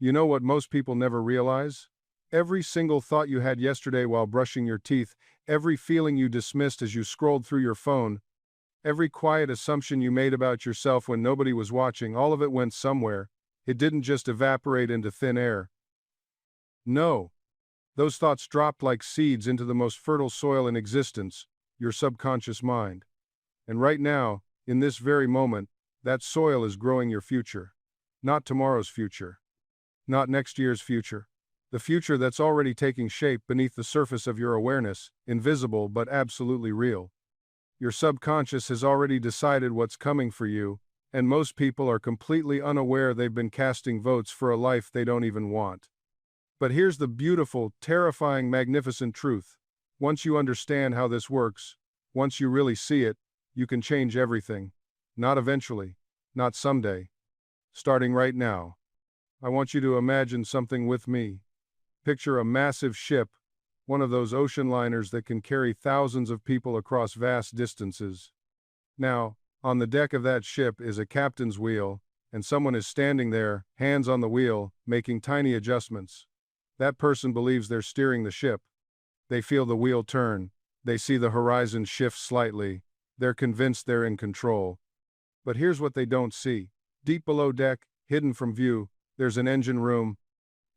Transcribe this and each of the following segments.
You know what most people never realize? Every single thought you had yesterday while brushing your teeth, every feeling you dismissed as you scrolled through your phone, every quiet assumption you made about yourself when nobody was watching, all of it went somewhere. It didn't just evaporate into thin air. No, those thoughts dropped like seeds into the most fertile soil in existence, your subconscious mind. And right now, in this very moment, that soil is growing your future. Not tomorrow's future. Not next year's future. The future that's already taking shape beneath the surface of your awareness, invisible but absolutely real. Your subconscious has already decided what's coming for you, and most people are completely unaware they've been casting votes for a life they don't even want. But here's the beautiful, terrifying, magnificent truth. Once you understand how this works, once you really see it, you can change everything. Not eventually, not someday. Starting right now. I want you to imagine something with me. Picture a massive ship, one of those ocean liners that can carry thousands of people across vast distances. Now, on the deck of that ship is a captain's wheel, and someone is standing there, hands on the wheel, making tiny adjustments. That person believes they're steering the ship. They feel the wheel turn. They see the horizon shift slightly. They're convinced they're in control. But here's what they don't see. Deep below deck, hidden from view, there's an engine room,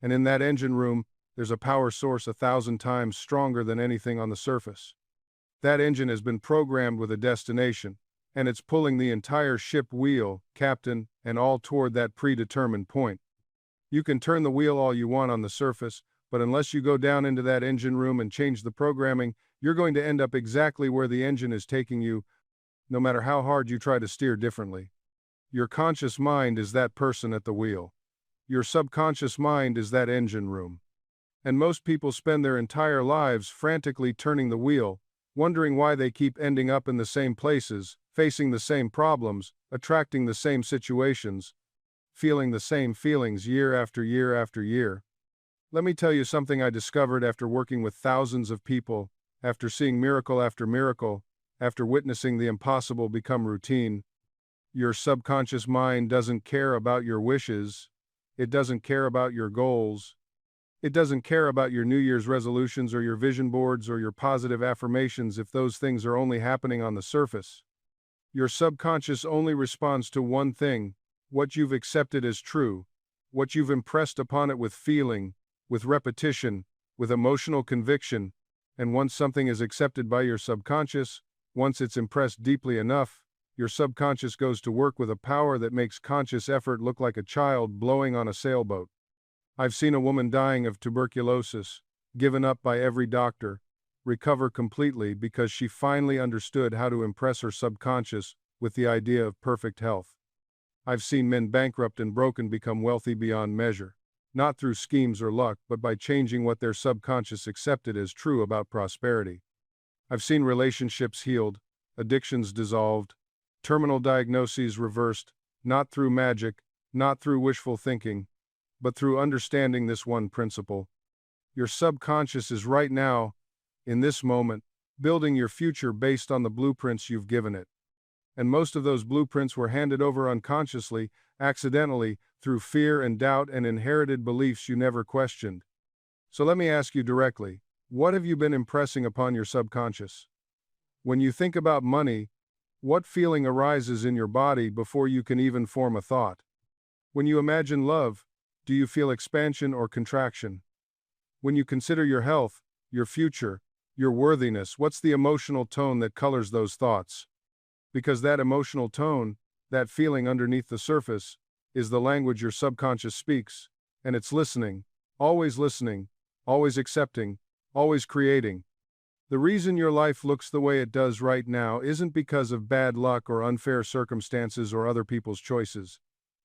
and in that engine room, there's a power source 1,000 times stronger than anything on the surface. That engine has been programmed with a destination, and it's pulling the entire ship wheel, captain, and all toward that predetermined point. You can turn the wheel all you want on the surface, but unless you go down into that engine room and change the programming, you're going to end up exactly where the engine is taking you, no matter how hard you try to steer differently. Your conscious mind is that person at the wheel. Your subconscious mind is that engine room. And most people spend their entire lives frantically turning the wheel, wondering why they keep ending up in the same places, facing the same problems, attracting the same situations, feeling the same feelings year after year after year. Let me tell you something I discovered after working with thousands of people, after seeing miracle after miracle, after witnessing the impossible become routine. Your subconscious mind doesn't care about your wishes. It doesn't care about your goals. It doesn't care about your New Year's resolutions or your vision boards or your positive affirmations if those things are only happening on the surface. Your subconscious only responds to one thing: what you've accepted as true, what you've impressed upon it with feeling, with repetition, with emotional conviction. And once something is accepted by your subconscious, once it's impressed deeply enough, your subconscious goes to work with a power that makes conscious effort look like a child blowing on a sailboat. I've seen a woman dying of tuberculosis, given up by every doctor, recover completely because she finally understood how to impress her subconscious with the idea of perfect health. I've seen men bankrupt and broken become wealthy beyond measure, not through schemes or luck, but by changing what their subconscious accepted as true about prosperity. I've seen relationships healed, addictions dissolved, terminal diagnoses reversed, not through magic, not through wishful thinking, but through understanding this one principle. Your subconscious is right now, in this moment, building your future based on the blueprints you've given it. And most of those blueprints were handed over unconsciously, accidentally, through fear and doubt and inherited beliefs you never questioned. So let me ask you directly, what have you been impressing upon your subconscious? When you think about money, what feeling arises in your body before you can even form a thought? When you imagine love, do you feel expansion or contraction? When you consider your health, your future, your worthiness, what's the emotional tone that colors those thoughts? Because that emotional tone, that feeling underneath the surface, is the language your subconscious speaks, and it's listening, always accepting, always creating. The reason your life looks the way it does right now isn't because of bad luck or unfair circumstances or other people's choices.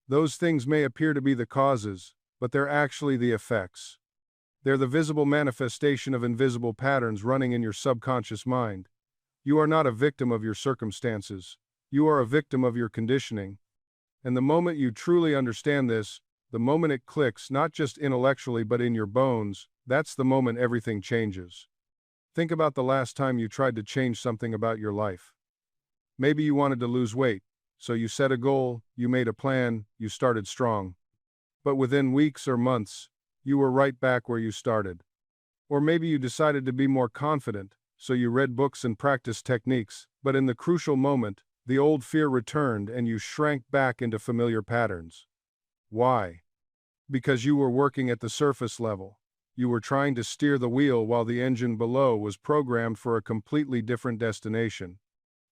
Those things may appear to be the causes, but they're actually the effects. They're the visible manifestation of invisible patterns running in your subconscious mind. You are not a victim of your circumstances. You are a victim of your conditioning. And the moment you truly understand this, the moment it clicks, not just intellectually but in your bones, that's the moment everything changes. Think about the last time you tried to change something about your life. Maybe you wanted to lose weight, so you set a goal, you made a plan, you started strong. But within weeks or months, you were right back where you started. Or maybe you decided to be more confident, so you read books and practiced techniques, but in the crucial moment, the old fear returned and you shrank back into familiar patterns. Why? Because you were working at the surface level. You were trying to steer the wheel while the engine below was programmed for a completely different destination.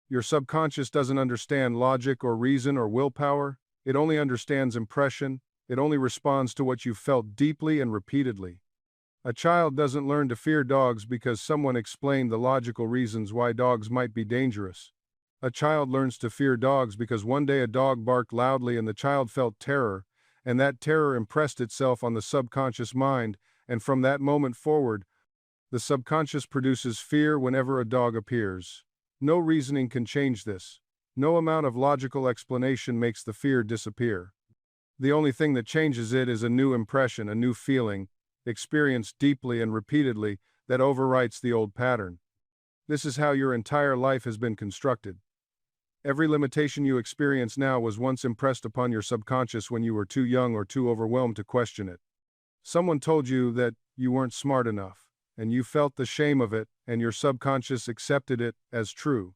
Your subconscious doesn't understand logic or reason or willpower. It only understands impression. It only responds to what you felt deeply and repeatedly. A child doesn't learn to fear dogs because someone explained the logical reasons why dogs might be dangerous. A child learns to fear dogs because one day a dog barked loudly and the child felt terror, and that terror impressed itself on the subconscious mind, and from that moment forward, the subconscious produces fear whenever a dog appears. No reasoning can change this. No amount of logical explanation makes the fear disappear. The only thing that changes it is a new impression, a new feeling, experienced deeply and repeatedly, that overwrites the old pattern. This is how your entire life has been constructed. Every limitation you experience now was once impressed upon your subconscious when you were too young or too overwhelmed to question it. Someone told you that you weren't smart enough, and you felt the shame of it, and your subconscious accepted it as true.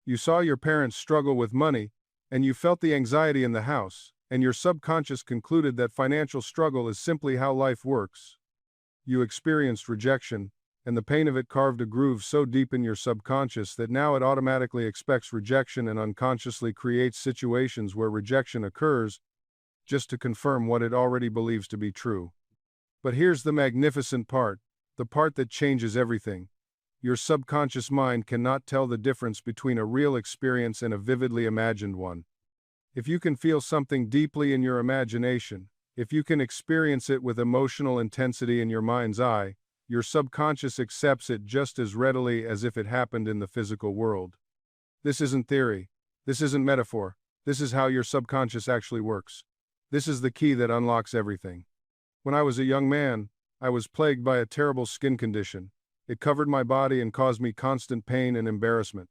You saw your parents struggle with money, and you felt the anxiety in the house, and your subconscious concluded that financial struggle is simply how life works. You experienced rejection, and the pain of it carved a groove so deep in your subconscious that now it automatically expects rejection and unconsciously creates situations where rejection occurs just to confirm what it already believes to be true. But here's the magnificent part, the part that changes everything. Your subconscious mind cannot tell the difference between a real experience and a vividly imagined one. If you can feel something deeply in your imagination, if you can experience it with emotional intensity in your mind's eye, your subconscious accepts it just as readily as if it happened in the physical world. This isn't theory. This isn't metaphor. This is how your subconscious actually works. This is the key that unlocks everything. When I was a young man, I was plagued by a terrible skin condition. It covered my body and caused me constant pain and embarrassment.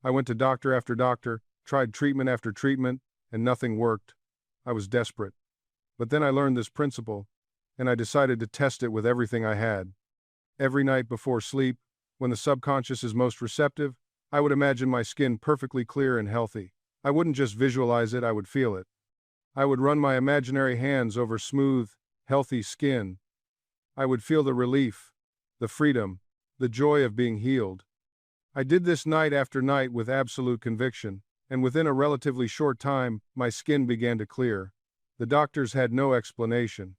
I went to doctor after doctor, tried treatment after treatment, and nothing worked. I was desperate. But then I learned this principle, and I decided to test it with everything I had. Every night before sleep, when the subconscious is most receptive, I would imagine my skin perfectly clear and healthy. I wouldn't just visualize it, I would feel it. I would run my imaginary hands over smooth, healthy skin. I would feel the relief, the freedom, the joy of being healed. I did this night after night with absolute conviction, and within a relatively short time, my skin began to clear. The doctors had no explanation.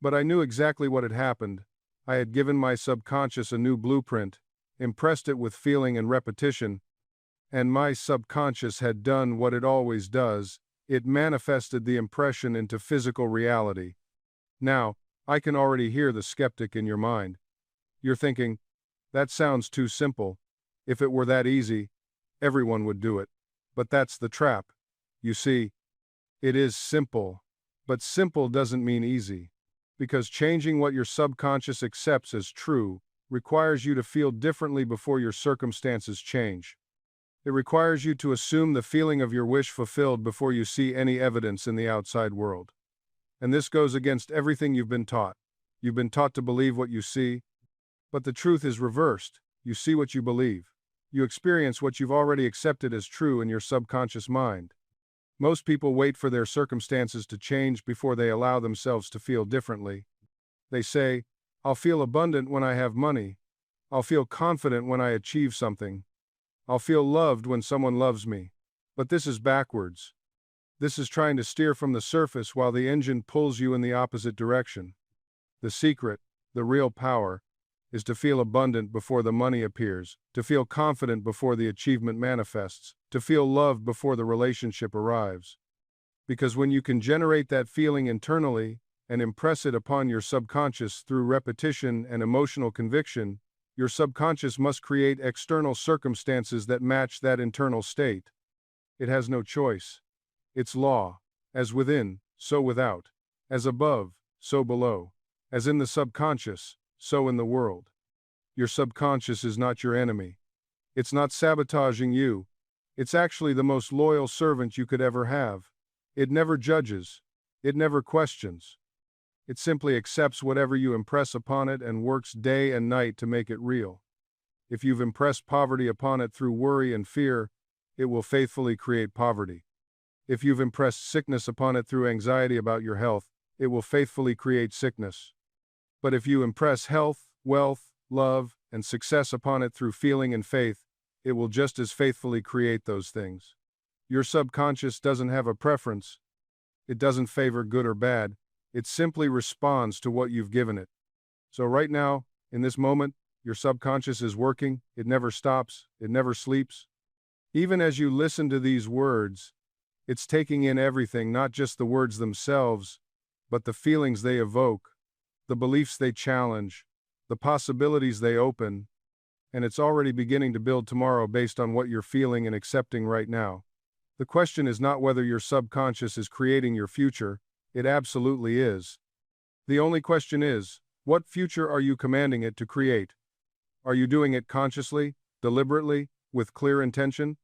But I knew exactly what had happened. I had given my subconscious a new blueprint, impressed it with feeling and repetition, and my subconscious had done what it always does. It manifested the impression into physical reality. Now, I can already hear the skeptic in your mind. You're thinking, that sounds too simple. If it were that easy, everyone would do it. But that's the trap. You see, it is simple. But simple doesn't mean easy. Because changing what your subconscious accepts as true requires you to feel differently before your circumstances change. It requires you to assume the feeling of your wish fulfilled before you see any evidence in the outside world. And this goes against everything you've been taught. You've been taught to believe what you see, but the truth is reversed. You see what you believe. You experience what you've already accepted as true in your subconscious mind. Most people wait for their circumstances to change before they allow themselves to feel differently. They say, I'll feel abundant when I have money. I'll feel confident when I achieve something. I'll feel loved when someone loves me. But this is backwards. This is trying to steer from the surface while the engine pulls you in the opposite direction. The secret, the real power, is to feel abundant before the money appears, to feel confident before the achievement manifests, to feel loved before the relationship arrives. Because when you can generate that feeling internally and impress it upon your subconscious through repetition and emotional conviction, your subconscious must create external circumstances that match that internal state. It has no choice. It's law. As within, so without. As above, so below. As in the subconscious, so in the world. Your subconscious is not your enemy. It's not sabotaging you. It's actually the most loyal servant you could ever have. It never judges. It never questions. It simply accepts whatever you impress upon it and works day and night to make it real. If you've impressed poverty upon it through worry and fear, it will faithfully create poverty. If you've impressed sickness upon it through anxiety about your health, it will faithfully create sickness. But if you impress health, wealth, love, and success upon it through feeling and faith, it will just as faithfully create those things. Your subconscious doesn't have a preference. It doesn't favor good or bad. It simply responds to what you've given it. So right now, in this moment, your subconscious is working. It never stops. It never sleeps. Even as you listen to these words, it's taking in everything, not just the words themselves, but the feelings they evoke, the beliefs they challenge, the possibilities they open, and it's already beginning to build tomorrow based on what you're feeling and accepting right now. The question is not whether your subconscious is creating your future. It absolutely is. The only question is, what future are you commanding it to create? Are you doing it consciously, deliberately, with clear intention?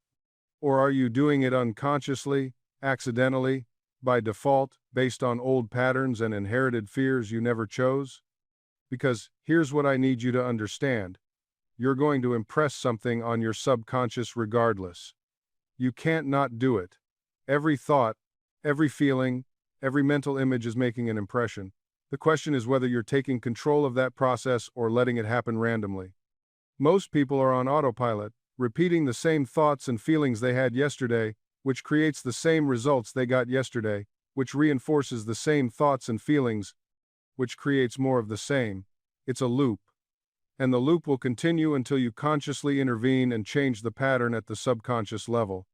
Or are you doing it unconsciously, accidentally, by default, based on old patterns and inherited fears you never chose? Because here's what I need you to understand. You're going to impress something on your subconscious regardless. You can't not do it. Every thought, every feeling, every mental image is making an impression. The question is whether you're taking control of that process or letting it happen randomly. Most people are on autopilot, repeating the same thoughts and feelings they had yesterday, which creates the same results they got yesterday, which reinforces the same thoughts and feelings, which creates more of the same. It's a loop. And the loop will continue until you consciously intervene and change the pattern at the subconscious level.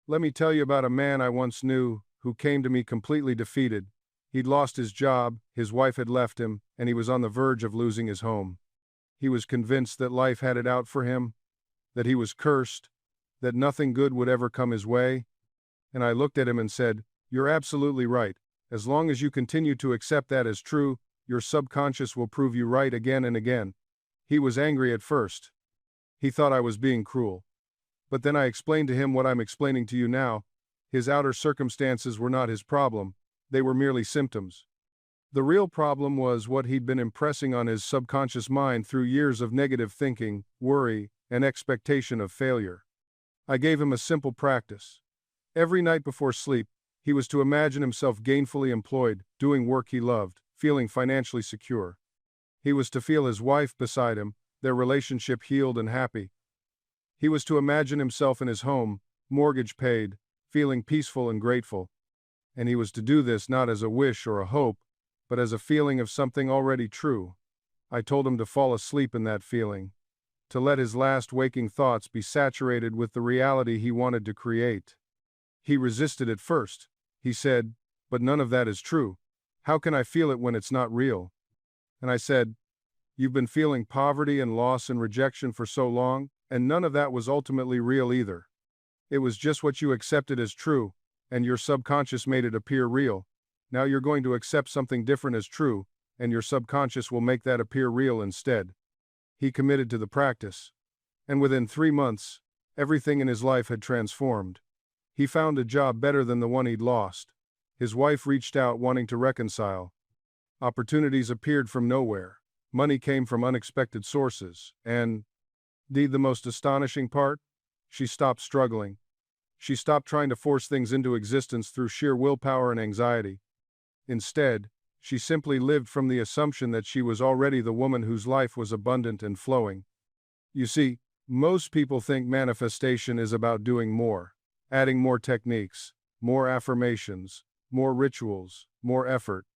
Let me tell you about a man I once knew who came to me completely defeated. He'd lost his job, his wife had left him, and he was on the verge of losing his home. He was convinced that life had it out for him, that he was cursed, that nothing good would ever come his way. And I looked at him and said, "You're absolutely right. As long as you continue to accept that as true, your subconscious will prove you right again and again." He was angry at first. He thought I was being cruel. But then I explained to him what I'm explaining to you now. His outer circumstances were not his problem. They were merely symptoms. The real problem was what he'd been impressing on his subconscious mind through years of negative thinking, worry, and expectation of failure. I gave him a simple practice. Every night before sleep, he was to imagine himself gainfully employed, doing work he loved, feeling financially secure. He was to feel his wife beside him, their relationship healed and happy. He was to imagine himself in his home, mortgage paid, feeling peaceful and grateful. And he was to do this not as a wish or a hope, but as a feeling of something already true. I told him to fall asleep in that feeling, to let his last waking thoughts be saturated with the reality he wanted to create. He resisted at first. He said, "But none of that is true. How can I feel it when it's not real?" And I said, "You've been feeling poverty and loss and rejection for so long, and none of that was ultimately real either. It was just what you accepted as true, and your subconscious made it appear real. Now you're going to accept something different as true, and your subconscious will make that appear real instead." He committed to the practice. And within 3 months, everything in his life had transformed. He found a job better than the one he'd lost. His wife reached out wanting to reconcile. Opportunities appeared from nowhere. Money came from unexpected sources. And, the most astonishing part? She stopped struggling. She stopped trying to force things into existence through sheer willpower and anxiety. Instead, she simply lived from the assumption that she was already the woman whose life was abundant and flowing. You see, most people think manifestation is about doing more, adding more techniques, more affirmations, more rituals, more effort.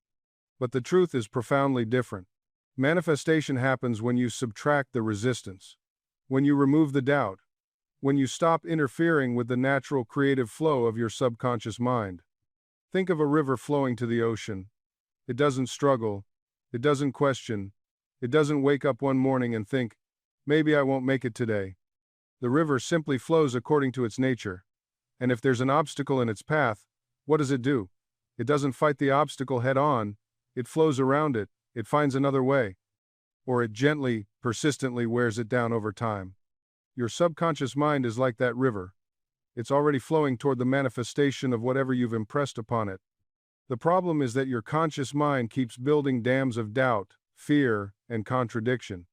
But the truth is profoundly different. Manifestation happens when you subtract the resistance, when you remove the doubt, when you stop interfering with the natural creative flow of your subconscious mind. Think of a river flowing to the ocean. It doesn't struggle, it doesn't question, it doesn't wake up one morning and think, "Maybe I won't make it today." The river simply flows according to its nature. And if there's an obstacle in its path, what does it do? It doesn't fight the obstacle head on. It flows around it, it finds another way. Or it gently, persistently wears it down over time. Your subconscious mind is like that river. It's already flowing toward the manifestation of whatever you've impressed upon it. The problem is that your conscious mind keeps building dams of doubt, fear, and contradiction.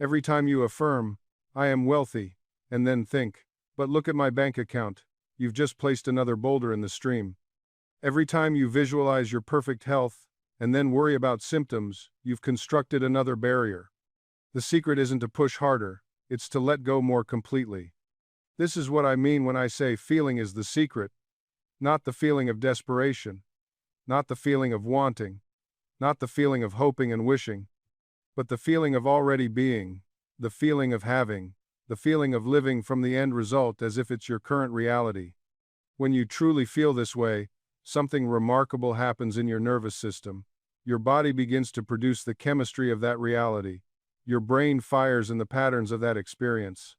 Every time you affirm, I am wealthy, and then think, but look at my bank account, you've just placed another boulder in the stream. Every time you visualize your perfect health, and then worry about symptoms, you've constructed another barrier. The secret isn't to push harder, it's to let go more completely. This is what I mean when I say feeling is the secret, not the feeling of desperation, not the feeling of wanting, not the feeling of hoping and wishing, but the feeling of already being, the feeling of having, the feeling of living from the end result as if it's your current reality. When you truly feel this way, something remarkable happens in your nervous system. Your body begins to produce the chemistry of that reality. Your brain fires in the patterns of that experience.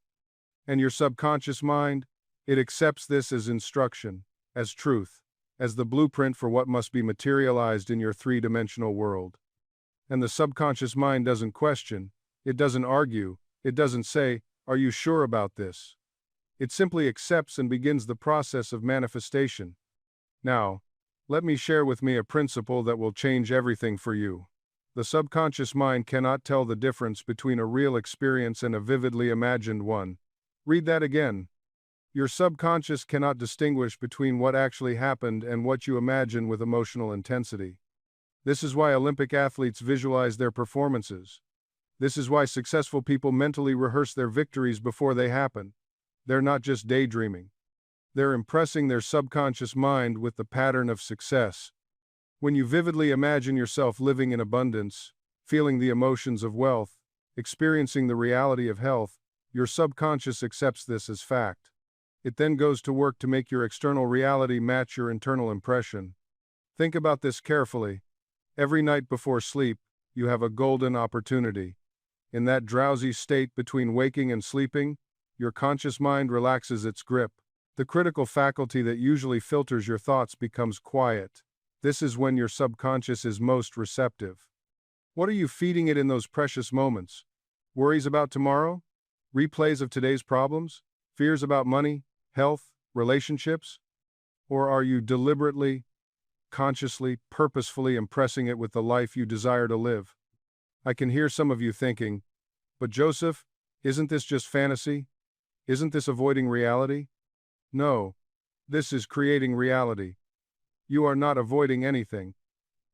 And your subconscious mind, it accepts this as instruction, as truth, as the blueprint for what must be materialized in your three-dimensional world. And the subconscious mind doesn't question, it doesn't argue, it doesn't say, "Are you sure about this?" It simply accepts and begins the process of manifestation. Now, let me share with me a principle that will change everything for you. The subconscious mind cannot tell the difference between a real experience and a vividly imagined one. Read that again. Your subconscious cannot distinguish between what actually happened and what you imagine with emotional intensity. This is why Olympic athletes visualize their performances. This is why successful people mentally rehearse their victories before they happen. They're not just daydreaming. They're impressing their subconscious mind with the pattern of success. When you vividly imagine yourself living in abundance, feeling the emotions of wealth, experiencing the reality of health, your subconscious accepts this as fact. It then goes to work to make your external reality match your internal impression. Think about this carefully. Every night before sleep, you have a golden opportunity. In that drowsy state between waking and sleeping, your conscious mind relaxes its grip. The critical faculty that usually filters your thoughts becomes quiet. This is when your subconscious is most receptive. What are you feeding it in those precious moments? Worries about tomorrow? Replays of today's problems? Fears about money, health, relationships? Or are you deliberately, consciously, purposefully impressing it with the life you desire to live? I can hear some of you thinking, but Joseph, isn't this just fantasy? Isn't this avoiding reality? No, this is creating reality. You are not avoiding anything.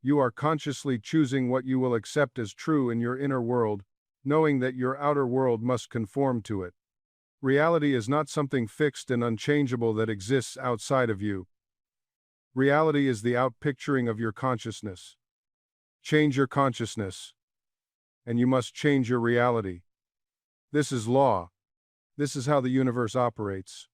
You are consciously choosing what you will accept as true in your inner world, knowing that your outer world must conform to it. Reality is not something fixed and unchangeable that exists outside of you. Reality is the outpicturing of your consciousness. Change your consciousness, and you must change your reality. This is law. This is how the universe operates.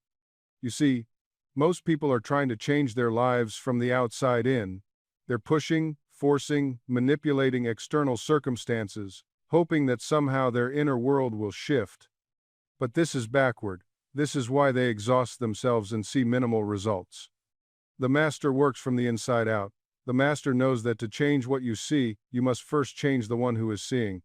You see, most people are trying to change their lives from the outside in. They're pushing, forcing, manipulating external circumstances, hoping that somehow their inner world will shift. But this is backward. This is why they exhaust themselves and see minimal results. The master works from the inside out. The master knows that to change what you see, you must first change the one who is seeing.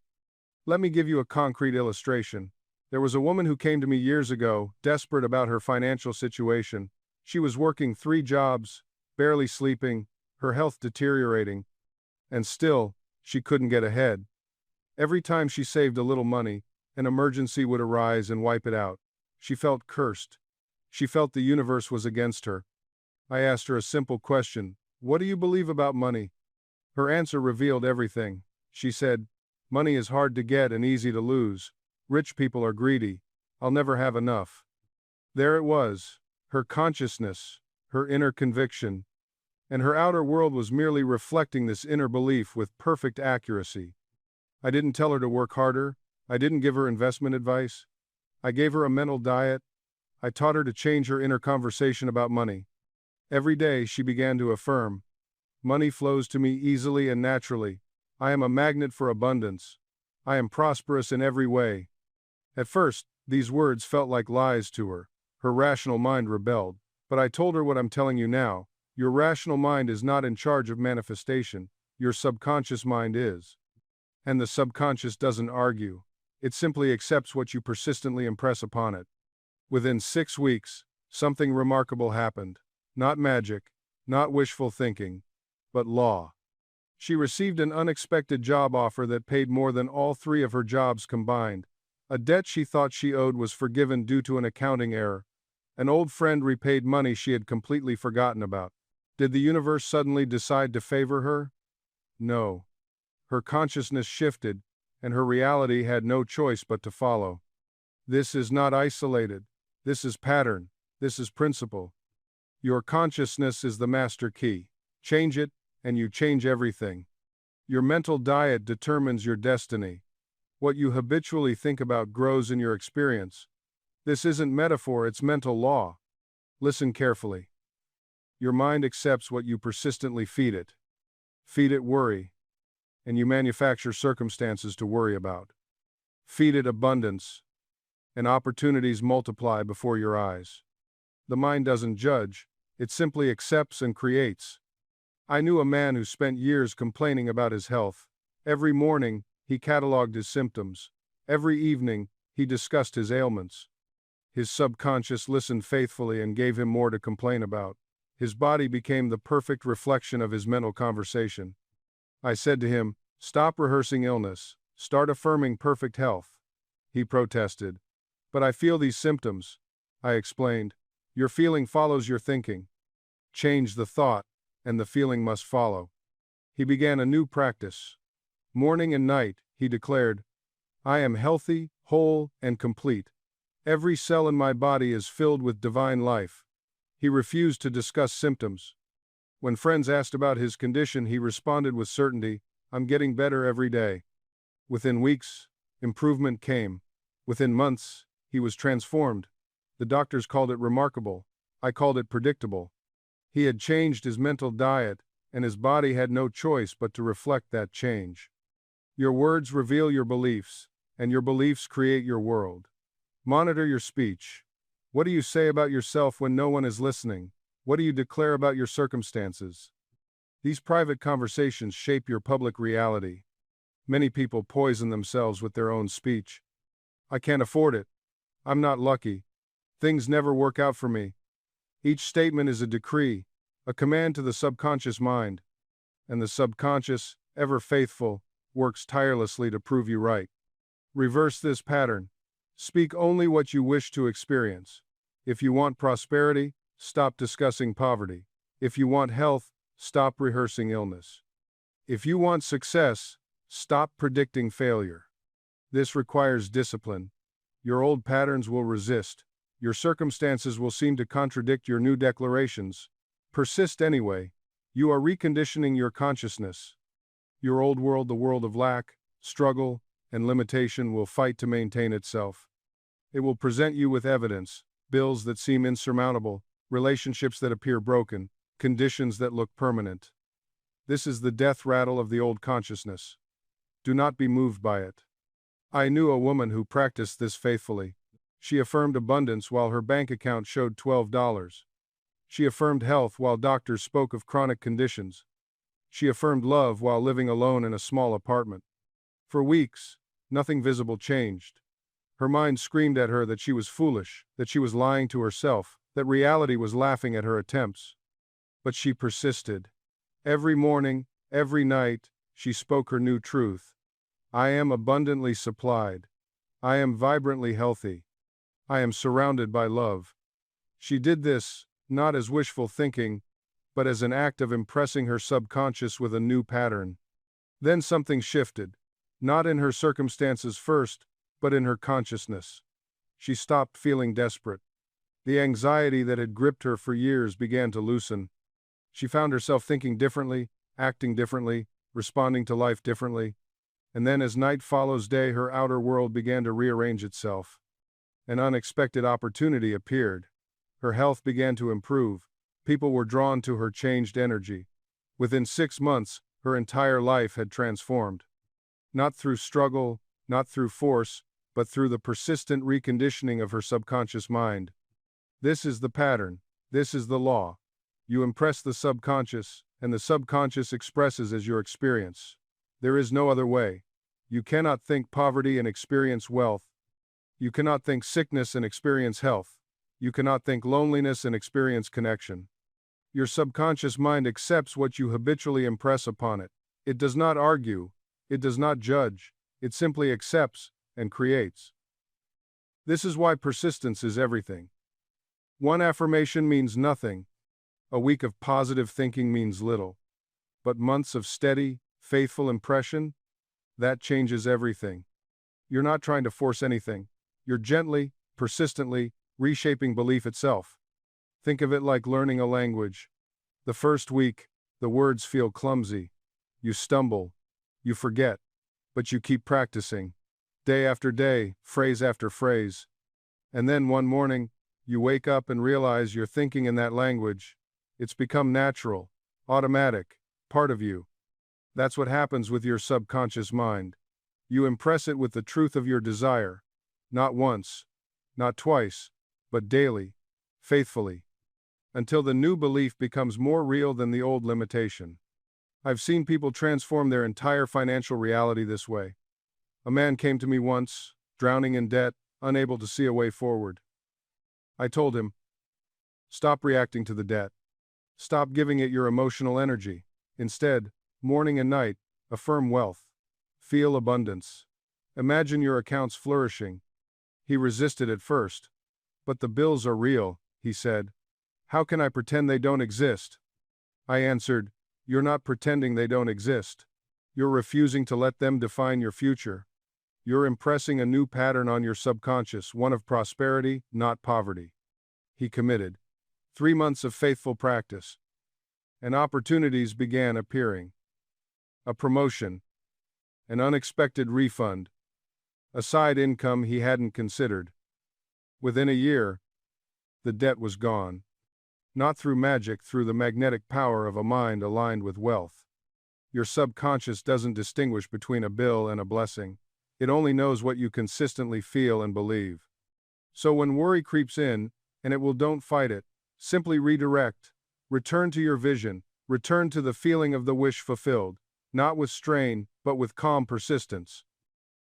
Let me give you a concrete illustration. There was a woman who came to me years ago, desperate about her financial situation. She was working 3 jobs, barely sleeping, her health deteriorating, and still, she couldn't get ahead. Every time she saved a little money, an emergency would arise and wipe it out. She felt cursed. She felt the universe was against her. I asked her a simple question, "What do you believe about money?" Her answer revealed everything. She said, "Money is hard to get and easy to lose. Rich people are greedy. I'll never have enough." There it was, her consciousness, her inner conviction, and her outer world was merely reflecting this inner belief with perfect accuracy. I didn't tell her to work harder. I didn't give her investment advice. I gave her a mental diet. I taught her to change her inner conversation about money. Every day she began to affirm, "Money flows to me easily and naturally. I am a magnet for abundance. I am prosperous in every way." At first, these words felt like lies to her. Her rational mind rebelled. But I told her what I'm telling you now. Your rational mind is not in charge of manifestation. Your subconscious mind is. And the subconscious doesn't argue. It simply accepts what you persistently impress upon it. Within 6 weeks, something remarkable happened. Not magic, not wishful thinking. but law. She received an unexpected job offer that paid more than all three of her jobs combined. A debt she thought she owed was forgiven due to an accounting error. An old friend repaid money she had completely forgotten about. Did the universe suddenly decide to favor her? No. Her consciousness shifted, and her reality had no choice but to follow. This is not isolated. This is pattern. This is principle. Your consciousness is the master key. Change it, and you change everything. Your mental diet determines your destiny. What you habitually think about grows in your experience. This isn't metaphor, it's mental law. Listen carefully. Your mind accepts what you persistently feed it. Feed it worry, and you manufacture circumstances to worry about. Feed it abundance, and opportunities multiply before your eyes. The mind doesn't judge, it simply accepts and creates. I knew a man who spent years complaining about his health. Every morning, he cataloged his symptoms. Every evening, he discussed his ailments. His subconscious listened faithfully and gave him more to complain about. His body became the perfect reflection of his mental conversation. I said to him, "Stop rehearsing illness. Start affirming perfect health." He protested. "But I feel these symptoms." I explained. "Your feeling follows your thinking. Change the thought, and the feeling must follow." He began a new practice. Morning and night, he declared, "I am healthy, whole, and complete. Every cell in my body is filled with divine life." He refused to discuss symptoms. When friends asked about his condition, he responded with certainty, "I'm getting better every day." Within weeks, improvement came. Within months, he was transformed. The doctors called it remarkable. I called it predictable. He had changed his mental diet, and his body had no choice but to reflect that change. Your words reveal your beliefs, and your beliefs create your world. Monitor your speech. What do you say about yourself when no one is listening? What do you declare about your circumstances? These private conversations shape your public reality. Many people poison themselves with their own speech. "I can't afford it. I'm not lucky. Things never work out for me." Each statement is a decree, a command to the subconscious mind. And the subconscious, ever faithful, works tirelessly to prove you right. Reverse this pattern. Speak only what you wish to experience. If you want prosperity, stop discussing poverty. If you want health, stop rehearsing illness. If you want success, stop predicting failure. This requires discipline. Your old patterns will resist. Your circumstances will seem to contradict your new declarations. Persist anyway. You are reconditioning your consciousness. Your old world, the world of lack, struggle, and limitation, will fight to maintain itself. It will present you with evidence, bills that seem insurmountable, relationships that appear broken, conditions that look permanent. This is the death rattle of the old consciousness. Do not be moved by it. I knew a woman who practiced this faithfully. She affirmed abundance while her bank account showed $12. She affirmed health while doctors spoke of chronic conditions. She affirmed love while living alone in a small apartment. For weeks, nothing visible changed. Her mind screamed at her that she was foolish, that she was lying to herself, that reality was laughing at her attempts. But she persisted. Every morning, every night, she spoke her new truth. I am abundantly supplied. I am vibrantly healthy. I am surrounded by love. She did this, not as wishful thinking, but as an act of impressing her subconscious with a new pattern. Then something shifted, not in her circumstances first, but in her consciousness. She stopped feeling desperate. The anxiety that had gripped her for years began to loosen. She found herself thinking differently, acting differently, responding to life differently. And then as night follows day, her outer world began to rearrange itself. An unexpected opportunity appeared. Her health began to improve. People were drawn to her changed energy. Within 6 months, her entire life had transformed. Not through struggle, not through force, but through the persistent reconditioning of her subconscious mind. This is the pattern. This is the law. You impress the subconscious, and the subconscious expresses as your experience. There is no other way. You cannot think poverty and experience wealth. You cannot think sickness and experience health. You cannot think loneliness and experience connection. Your subconscious mind accepts what you habitually impress upon it. It does not argue, it does not judge, it simply accepts and creates. This is why persistence is everything. One affirmation means nothing, a week of positive thinking means little, but months of steady, faithful impression, that changes everything. You're not trying to force anything. You're gently, persistently, reshaping belief itself. Think of it like learning a language. The first week, the words feel clumsy. You stumble. You forget. But you keep practicing. Day after day, phrase after phrase. And then one morning, you wake up and realize you're thinking in that language. It's become natural, automatic, part of you. That's what happens with your subconscious mind. You impress it with the truth of your desire. Not once, not twice, but daily, faithfully, until the new belief becomes more real than the old limitation. I've seen people transform their entire financial reality this way. A man came to me once, drowning in debt, unable to see a way forward. I told him, stop reacting to the debt. Stop giving it your emotional energy. Instead, morning and night, affirm wealth. Feel abundance. Imagine your accounts flourishing. He resisted at first. But the bills are real, he said. How can I pretend they don't exist? I answered, you're not pretending they don't exist. You're refusing to let them define your future. You're impressing a new pattern on your subconscious, one of prosperity, not poverty. He committed. 3 months of faithful practice. And opportunities began appearing. A promotion. An unexpected refund. A side income he hadn't considered. Within a year, the debt was gone. Not through magic, through the magnetic power of a mind aligned with wealth. Your subconscious doesn't distinguish between a bill and a blessing. It only knows what you consistently feel and believe. So when worry creeps in, and it will, don't fight it. Simply redirect. Return to your vision. Return to the feeling of the wish fulfilled. Not with strain, but with calm persistence.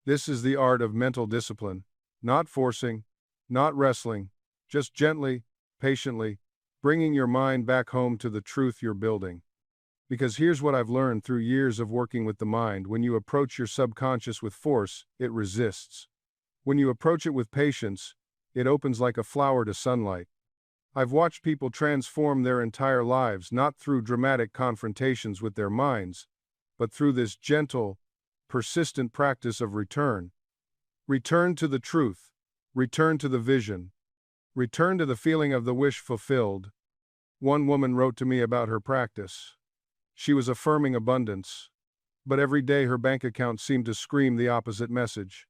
This is the art of mental discipline. Not forcing, not wrestling, just gently, patiently, bringing your mind back home to the truth you're building. Because here's what I've learned through years of working with the mind: when you approach your subconscious with force, it resists. When you approach it with patience, it opens like a flower to sunlight. I've watched people transform their entire lives not through dramatic confrontations with their minds, but through this gentle, persistent practice of return. Return to the truth. Return to the vision. Return to the feeling of the wish fulfilled. One woman wrote to me about her practice. She was affirming abundance, but every day her bank account seemed to scream the opposite message.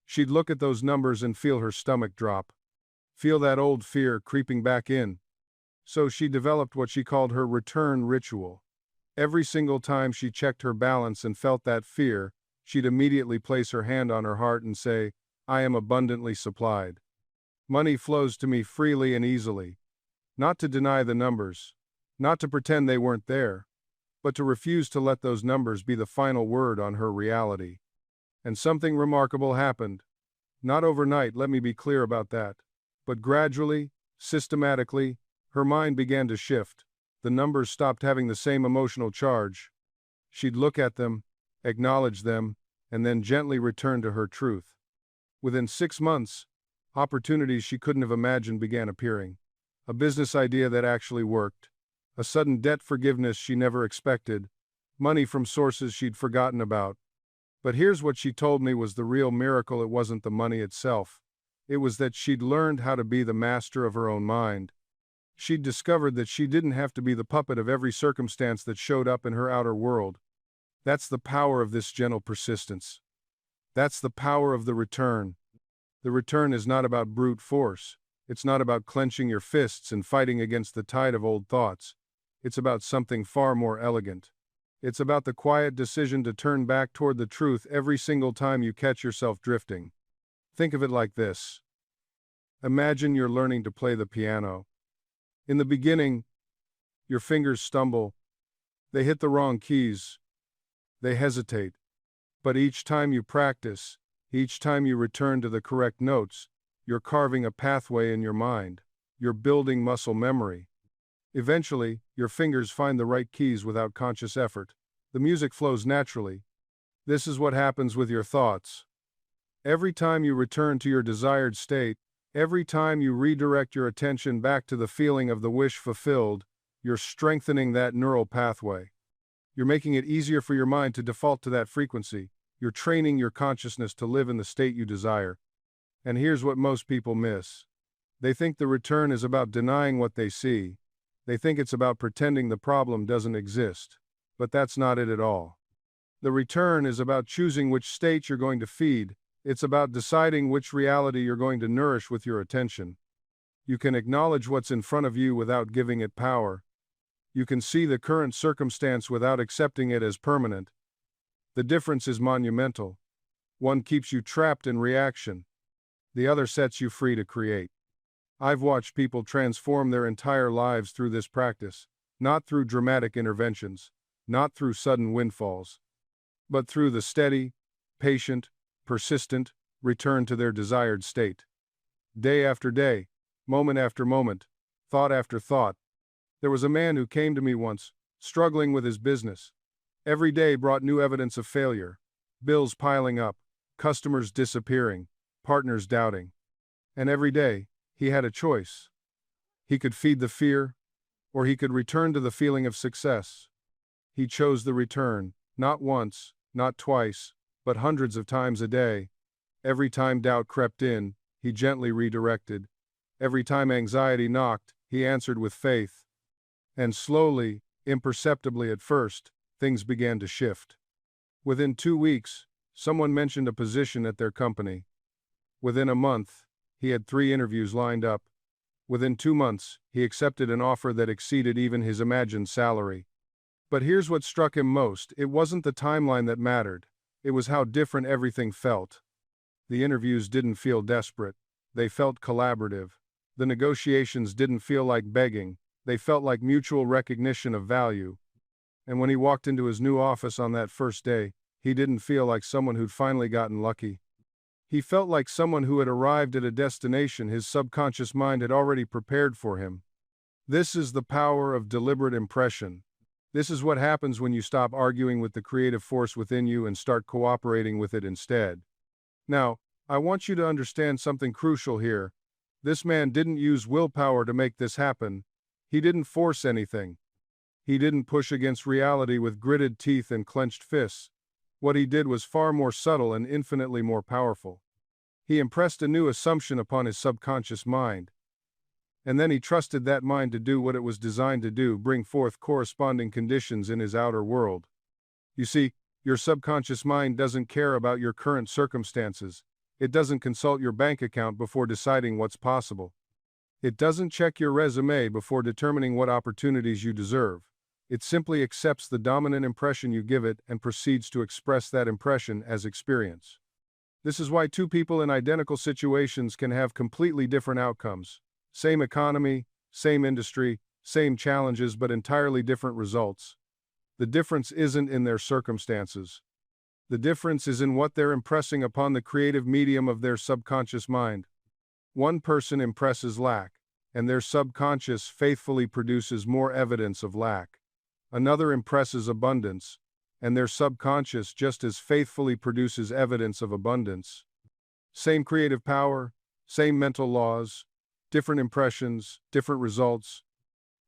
She'd look at those numbers and feel her stomach drop. Feel that old fear creeping back in. So she developed what she called her return ritual. Every single time she checked her balance and felt that fear, she'd immediately place her hand on her heart and say, I am abundantly supplied. Money flows to me freely and easily. Not to deny the numbers, not to pretend they weren't there, but to refuse to let those numbers be the final word on her reality. And something remarkable happened. Not overnight, let me be clear about that. But gradually, systematically, her mind began to shift. The numbers stopped having the same emotional charge. She'd look at them, acknowledge them, and then gently return to her truth. Within 6 months, opportunities she couldn't have imagined began appearing. A business idea that actually worked. A sudden debt forgiveness she never expected. Money from sources she'd forgotten about. But here's what she told me was the real miracle: it wasn't the money itself. It was that she'd learned how to be the master of her own mind. She'd discovered that she didn't have to be the puppet of every circumstance that showed up in her outer world. That's the power of this gentle persistence. That's the power of the return. The return is not about brute force. It's not about clenching your fists and fighting against the tide of old thoughts. It's about something far more elegant. It's about the quiet decision to turn back toward the truth every single time you catch yourself drifting. Think of it like this. Imagine you're learning to play the piano. In the beginning, your fingers stumble. They hit the wrong keys. They hesitate. But each time you practice, each time you return to the correct notes, you're carving a pathway in your mind. You're building muscle memory. Eventually, your fingers find the right keys without conscious effort. The music flows naturally. This is what happens with your thoughts. Every time you return to your desired state, every time you redirect your attention back to the feeling of the wish fulfilled, you're strengthening that neural pathway. You're making it easier for your mind to default to that frequency. You're training your consciousness to live in the state you desire. And here's what most people miss. They think the return is about denying what they see. They think it's about pretending the problem doesn't exist. But that's not it at all. The return is about choosing which state you're going to feed. It's about deciding which reality you're going to nourish with your attention. You can acknowledge what's in front of you without giving it power. You can see the current circumstance without accepting it as permanent. The difference is monumental. One keeps you trapped in reaction. The other sets you free to create. I've watched people transform their entire lives through this practice, not through dramatic interventions, not through sudden windfalls, but through the steady, patient, persistent return to their desired state. Day after day, moment after moment, thought after thought. There was a man who came to me once, struggling with his business. Every day brought new evidence of failure. Bills piling up, customers disappearing, partners doubting. And every day, he had a choice. He could feed the fear, or he could return to the feeling of success. He chose the return, not once, not twice, but hundreds of times a day. Every time doubt crept in, he gently redirected. Every time anxiety knocked, he answered with faith. And slowly, imperceptibly at first, things began to shift. Within 2 weeks, someone mentioned a position at their company. Within a month, he had 3 interviews lined up. Within 2 months, he accepted an offer that exceeded even his imagined salary. But here's what struck him most. It wasn't the timeline that mattered. It was how different everything felt. The interviews didn't feel desperate. They felt collaborative. The negotiations didn't feel like begging. They felt like mutual recognition of value. And when he walked into his new office on that first day, he didn't feel like someone who'd finally gotten lucky. He felt like someone who had arrived at a destination his subconscious mind had already prepared for him. This is the power of deliberate impression. This is what happens when you stop arguing with the creative force within you and start cooperating with it instead. Now, I want you to understand something crucial here. This man didn't use willpower to make this happen. He didn't force anything. He didn't push against reality with gritted teeth and clenched fists. What he did was far more subtle and infinitely more powerful. He impressed a new assumption upon his subconscious mind. And then he trusted that mind to do what it was designed to do, bring forth corresponding conditions in his outer world. You see, your subconscious mind doesn't care about your current circumstances. It doesn't consult your bank account before deciding what's possible. It doesn't check your resume before determining what opportunities you deserve. It simply accepts the dominant impression you give it and proceeds to express that impression as experience. This is why 2 people in identical situations can have completely different outcomes. Same economy, same industry, same challenges, but entirely different results. The difference isn't in their circumstances. The difference is in what they're impressing upon the creative medium of their subconscious mind. One person impresses lack, and their subconscious faithfully produces more evidence of lack. Another impresses abundance, and their subconscious just as faithfully produces evidence of abundance. Same creative power, same mental laws, different impressions, different results.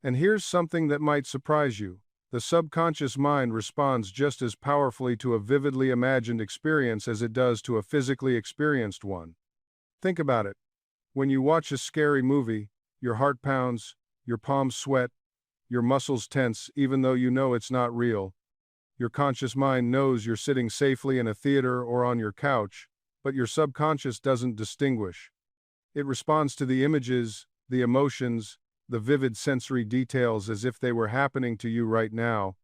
And here's something that might surprise you. The subconscious mind responds just as powerfully to a vividly imagined experience as it does to a physically experienced one. Think about it. When you watch a scary movie, your heart pounds, your palms sweat, your muscles tense even though you know it's not real. Your conscious mind knows you're sitting safely in a theater or on your couch, but your subconscious doesn't distinguish. It responds to the images, the emotions, the vivid sensory details as if they were happening to you right now.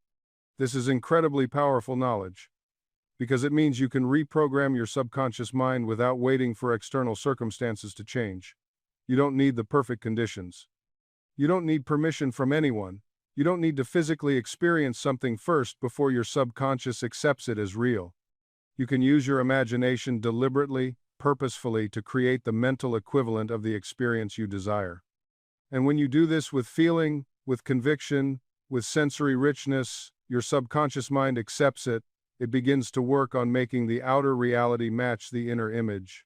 This is incredibly powerful knowledge, because it means you can reprogram your subconscious mind without waiting for external circumstances to change. You don't need the perfect conditions. You don't need permission from anyone. You don't need to physically experience something first before your subconscious accepts it as real. You can use your imagination deliberately, purposefully to create the mental equivalent of the experience you desire. And when you do this with feeling, with conviction, with sensory richness. Your subconscious mind accepts it. It begins to work on making the outer reality match the inner image.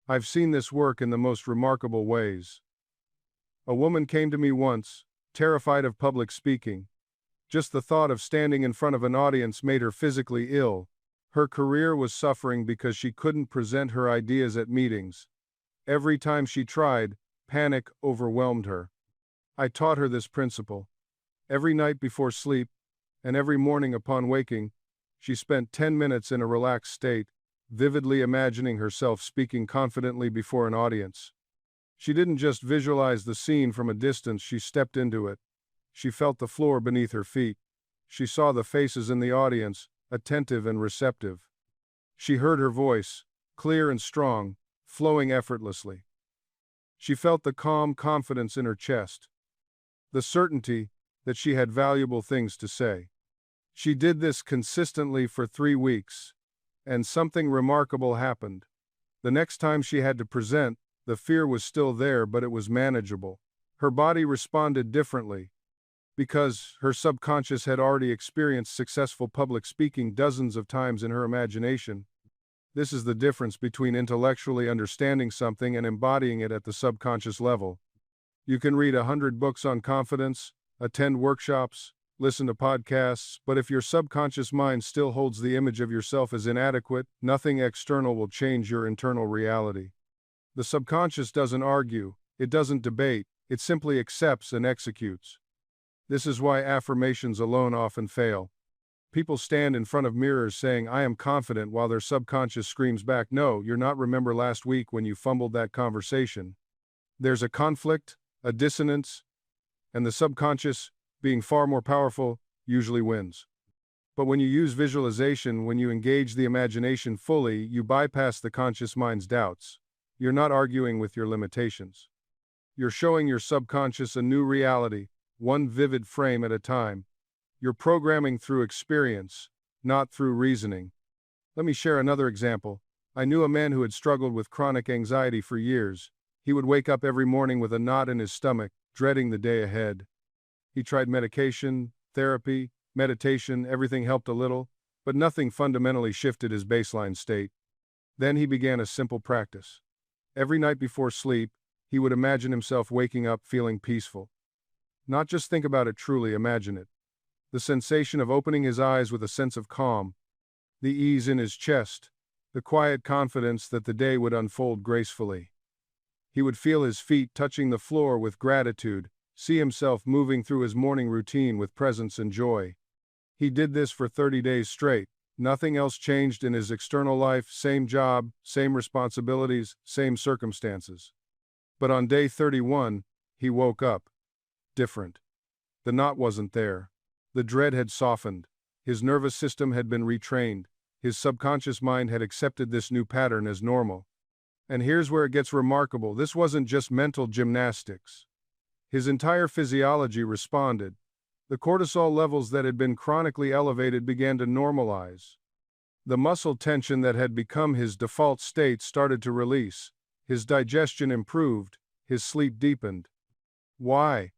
I've seen this work in the most remarkable ways. A woman came to me once, terrified of public speaking. Just the thought of standing in front of an audience made her physically ill. Her career was suffering because she couldn't present her ideas at meetings. Every time she tried, panic overwhelmed her. I taught her this principle. Every night before sleep, and every morning upon waking, she spent 10 minutes in a relaxed state, vividly imagining herself speaking confidently before an audience. She didn't just visualize the scene from a distance, she stepped into it. She felt the floor beneath her feet. She saw the faces in the audience, attentive and receptive. She heard her voice, clear and strong, flowing effortlessly. She felt the calm confidence in her chest, the certainty that she had valuable things to say. She did this consistently for 3 weeks, and something remarkable happened. The next time she had to present, the fear was still there, but it was manageable. Her body responded differently, because her subconscious had already experienced successful public speaking dozens of times in her imagination. This is the difference between intellectually understanding something and embodying it at the subconscious level. You can read 100 books on confidence, attend workshops, listen to podcasts, but if your subconscious mind still holds the image of yourself as inadequate, nothing external will change your internal reality. The subconscious doesn't argue, it doesn't debate, it simply accepts and executes. This is why affirmations alone often fail. People stand in front of mirrors saying, "I am confident," while their subconscious screams back, "No, you're not. Remember last week when you fumbled that conversation?" There's a conflict, a dissonance, and the subconscious, being far more powerful, usually wins. But when you use visualization, when you engage the imagination fully, you bypass the conscious mind's doubts. You're not arguing with your limitations. You're showing your subconscious a new reality, one vivid frame at a time. You're programming through experience, not through reasoning. Let me share another example. I knew a man who had struggled with chronic anxiety for years. He would wake up every morning with a knot in his stomach, dreading the day ahead. He tried medication, therapy, meditation, everything helped a little, but nothing fundamentally shifted his baseline state. Then he began a simple practice. Every night before sleep, he would imagine himself waking up feeling peaceful. Not just think about it, truly imagine it. The sensation of opening his eyes with a sense of calm, the ease in his chest, the quiet confidence that the day would unfold gracefully. He would feel his feet touching the floor with gratitude, see himself moving through his morning routine with presence and joy. He did this for 30 days straight. Nothing else changed in his external life, same job, same responsibilities, same circumstances. But on day 31, he woke up. Different. The knot wasn't there. The dread had softened. His nervous system had been retrained. His subconscious mind had accepted this new pattern as normal. And here's where it gets remarkable. This wasn't just mental gymnastics. His entire physiology responded. The cortisol levels that had been chronically elevated began to normalize. The muscle tension that had become his default state started to release. His digestion improved. His sleep deepened. Why?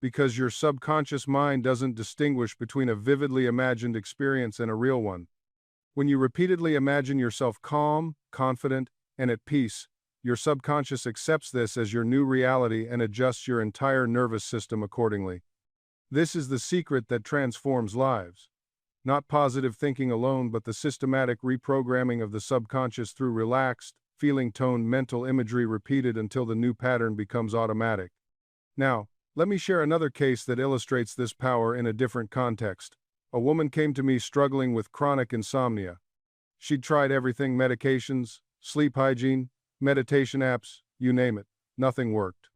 Because your subconscious mind doesn't distinguish between a vividly imagined experience and a real one. When you repeatedly imagine yourself calm, confident, and at peace, your subconscious accepts this as your new reality and adjusts your entire nervous system accordingly. This is the secret that transforms lives. Not positive thinking alone, but the systematic reprogramming of the subconscious through relaxed, feeling-toned mental imagery repeated until the new pattern becomes automatic. Now, let me share another case that illustrates this power in a different context. A woman came to me struggling with chronic insomnia. She'd tried everything: medications, sleep hygiene, meditation apps, you name it. Nothing worked.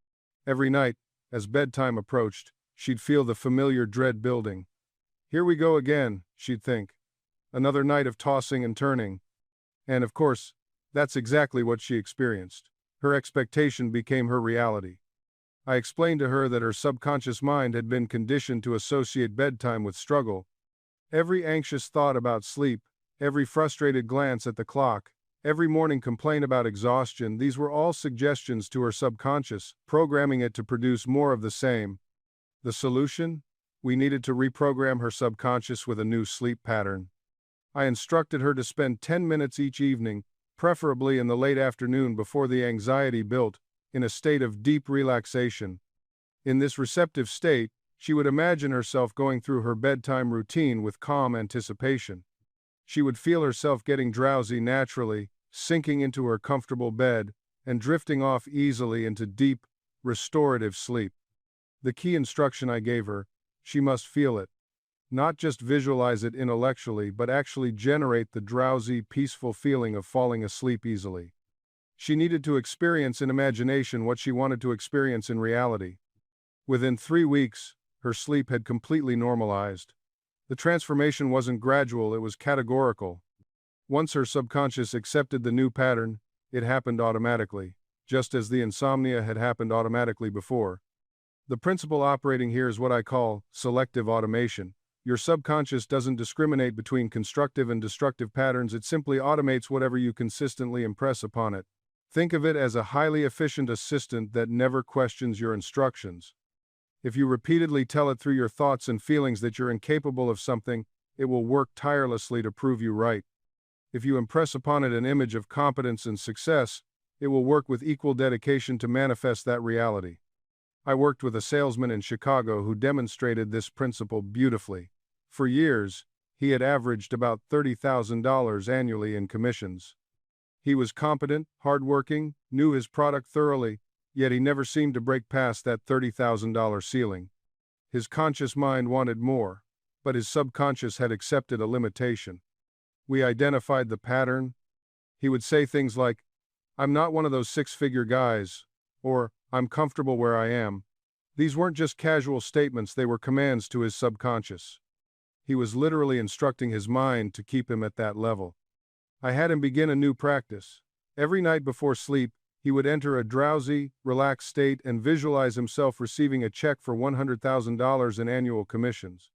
Every night, as bedtime approached, she'd feel the familiar dread building. Here we go again, she'd think. Another night of tossing and turning. And of course, that's exactly what she experienced. Her expectation became her reality. I explained to her that her subconscious mind had been conditioned to associate bedtime with struggle. Every anxious thought about sleep, every frustrated glance at the clock, every morning complaint about exhaustion, these were all suggestions to her subconscious, programming it to produce more of the same. The solution? We needed to reprogram her subconscious with a new sleep pattern. I instructed her to spend 10 minutes each evening, preferably in the late afternoon before the anxiety built, in a state of deep relaxation. In this receptive state, she would imagine herself going through her bedtime routine with calm anticipation. She would feel herself getting drowsy naturally, sinking into her comfortable bed, and drifting off easily into deep, restorative sleep. The key instruction I gave her: she must feel it. Not just visualize it intellectually, but actually generate the drowsy, peaceful feeling of falling asleep easily. She needed to experience in imagination what she wanted to experience in reality. Within 3 weeks, her sleep had completely normalized. The transformation wasn't gradual, it was categorical. Once her subconscious accepted the new pattern, it happened automatically, just as the insomnia had happened automatically before. The principle operating here is what I call selective automation. Your subconscious doesn't discriminate between constructive and destructive patterns, it simply automates whatever you consistently impress upon it. Think of it as a highly efficient assistant that never questions your instructions. If you repeatedly tell it through your thoughts and feelings that you're incapable of something, it will work tirelessly to prove you right. If you impress upon it an image of competence and success, it will work with equal dedication to manifest that reality. I worked with a salesman in Chicago who demonstrated this principle beautifully. For years, he had averaged about $30,000 annually in commissions. He was competent, hardworking, knew his product thoroughly, yet he never seemed to break past that $30,000 ceiling. His conscious mind wanted more, but his subconscious had accepted a limitation. We identified the pattern. He would say things like, "I'm not one of those six-figure guys," or "I'm comfortable where I am." These weren't just casual statements, they were commands to his subconscious. He was literally instructing his mind to keep him at that level. I had him begin a new practice. Every night before sleep, he would enter a drowsy, relaxed state and visualize himself receiving a check for $100,000 in annual commissions.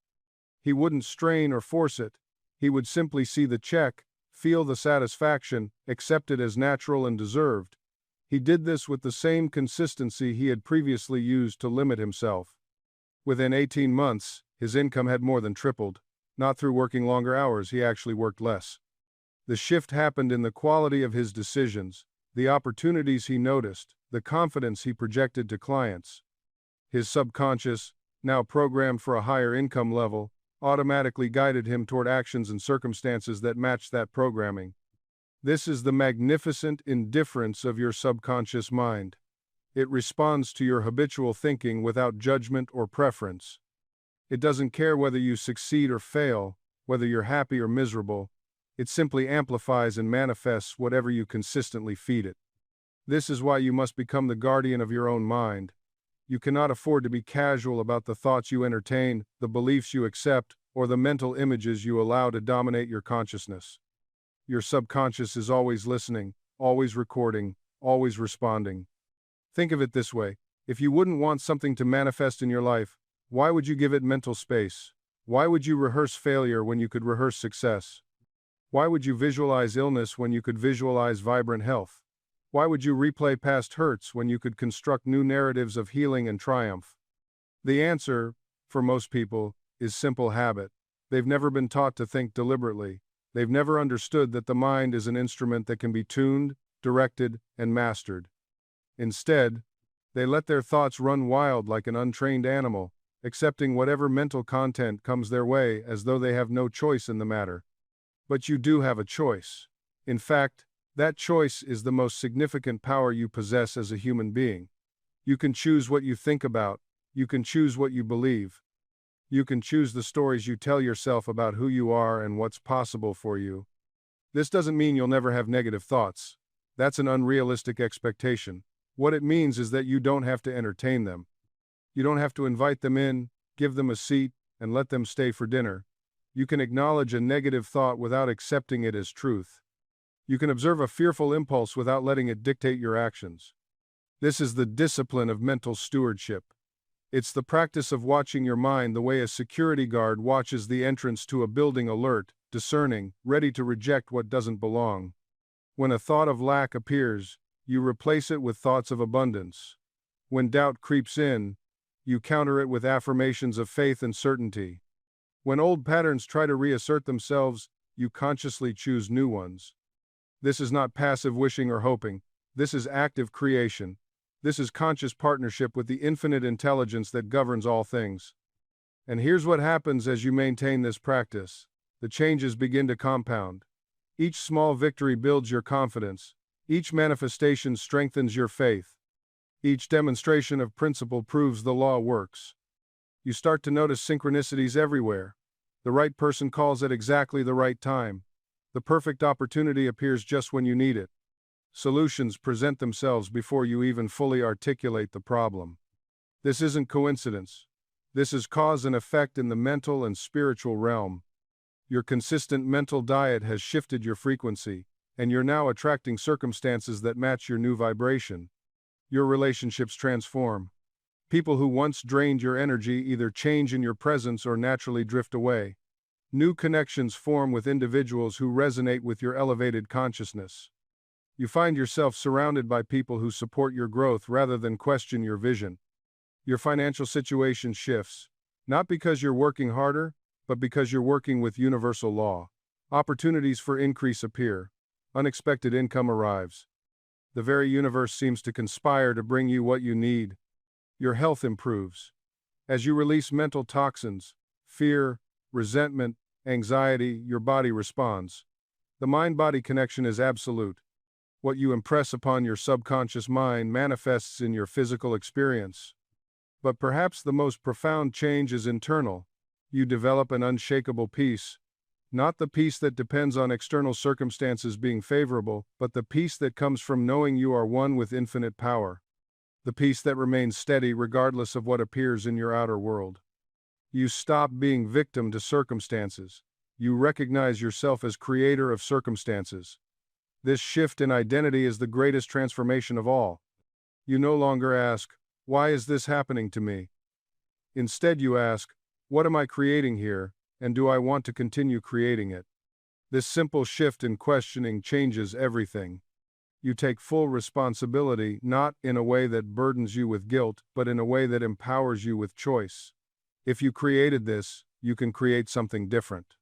He wouldn't strain or force it. He would simply see the check, feel the satisfaction, accept it as natural and deserved. He did this with the same consistency he had previously used to limit himself. Within 18 months, his income had more than tripled. Not through working longer hours, he actually worked less. The shift happened in the quality of his decisions, the opportunities he noticed, the confidence he projected to clients. His subconscious, now programmed for a higher income level, automatically guided him toward actions and circumstances that matched that programming. This is the magnificent indifference of your subconscious mind. It responds to your habitual thinking without judgment or preference. It doesn't care whether you succeed or fail, whether you're happy or miserable. It simply amplifies and manifests whatever you consistently feed it. This is why you must become the guardian of your own mind. You cannot afford to be casual about the thoughts you entertain, the beliefs you accept, or the mental images you allow to dominate your consciousness. Your subconscious is always listening, always recording, always responding. Think of it this way: if you wouldn't want something to manifest in your life, why would you give it mental space? Why would you rehearse failure when you could rehearse success? Why would you visualize illness when you could visualize vibrant health? Why would you replay past hurts when you could construct new narratives of healing and triumph? The answer, for most people, is simple habit. They've never been taught to think deliberately. They've never understood that the mind is an instrument that can be tuned, directed, and mastered. Instead, they let their thoughts run wild like an untrained animal, accepting whatever mental content comes their way as though they have no choice in the matter. But you do have a choice. In fact, that choice is the most significant power you possess as a human being. You can choose what you think about. You can choose what you believe. You can choose the stories you tell yourself about who you are and what's possible for you. This doesn't mean you'll never have negative thoughts. That's an unrealistic expectation. What it means is that you don't have to entertain them. You don't have to invite them in, give them a seat, and let them stay for dinner. You can acknowledge a negative thought without accepting it as truth. You can observe a fearful impulse without letting it dictate your actions. This is the discipline of mental stewardship. It's the practice of watching your mind the way a security guard watches the entrance to a building, alert, discerning, ready to reject what doesn't belong. When a thought of lack appears, you replace it with thoughts of abundance. When doubt creeps in, You counter it with affirmations of faith and certainty. When old patterns try to reassert themselves, you consciously choose new ones. This is not passive wishing or hoping. This is active creation. This is conscious partnership with the infinite intelligence that governs all things. And here's what happens as you maintain this practice. The changes begin to compound. Each small victory builds your confidence. Each manifestation strengthens your faith. Each demonstration of principle proves the law works. You start to notice synchronicities everywhere. The right person calls at exactly the right time. The perfect opportunity appears just when you need it. Solutions present themselves before you even fully articulate the problem. This isn't coincidence. This is cause and effect in the mental and spiritual realm. Your consistent mental diet has shifted your frequency, and you're now attracting circumstances that match your new vibration. Your relationships transform. People who once drained your energy either change in your presence or naturally drift away. New connections form with individuals who resonate with your elevated consciousness. You find yourself surrounded by people who support your growth rather than question your vision. Your financial situation shifts, not because you're working harder, but because you're working with universal law. Opportunities for increase appear. Unexpected income arrives. The very universe seems to conspire to bring you what you need. Your health improves. As you release mental toxins, fear, resentment, anxiety, your body responds. The mind-body connection is absolute. What you impress upon your subconscious mind manifests in your physical experience. But perhaps the most profound change is internal. You develop an unshakable peace. Not the peace that depends on external circumstances being favorable, but the peace that comes from knowing you are one with infinite power. The peace that remains steady regardless of what appears in your outer world. You stop being victim to circumstances. You recognize yourself as creator of circumstances. This shift in identity is the greatest transformation of all. You no longer ask, "Why is this happening to me?" Instead you ask, "What am I creating here, and do I want to continue creating it?" This simple shift in questioning changes everything. You take full responsibility, not in a way that burdens you with guilt, but in a way that empowers you with choice. If you created this, you can create something different.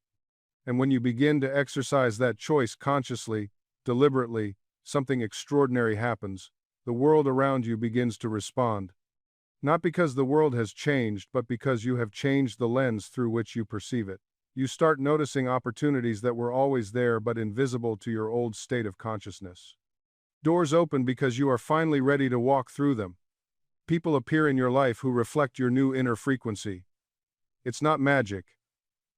And when you begin to exercise that choice consciously, deliberately, something extraordinary happens. The world around you begins to respond. Not because the world has changed, but because you have changed the lens through which you perceive it. You start noticing opportunities that were always there but invisible to your old state of consciousness. Doors open because you are finally ready to walk through them. People appear in your life who reflect your new inner frequency. It's not magic.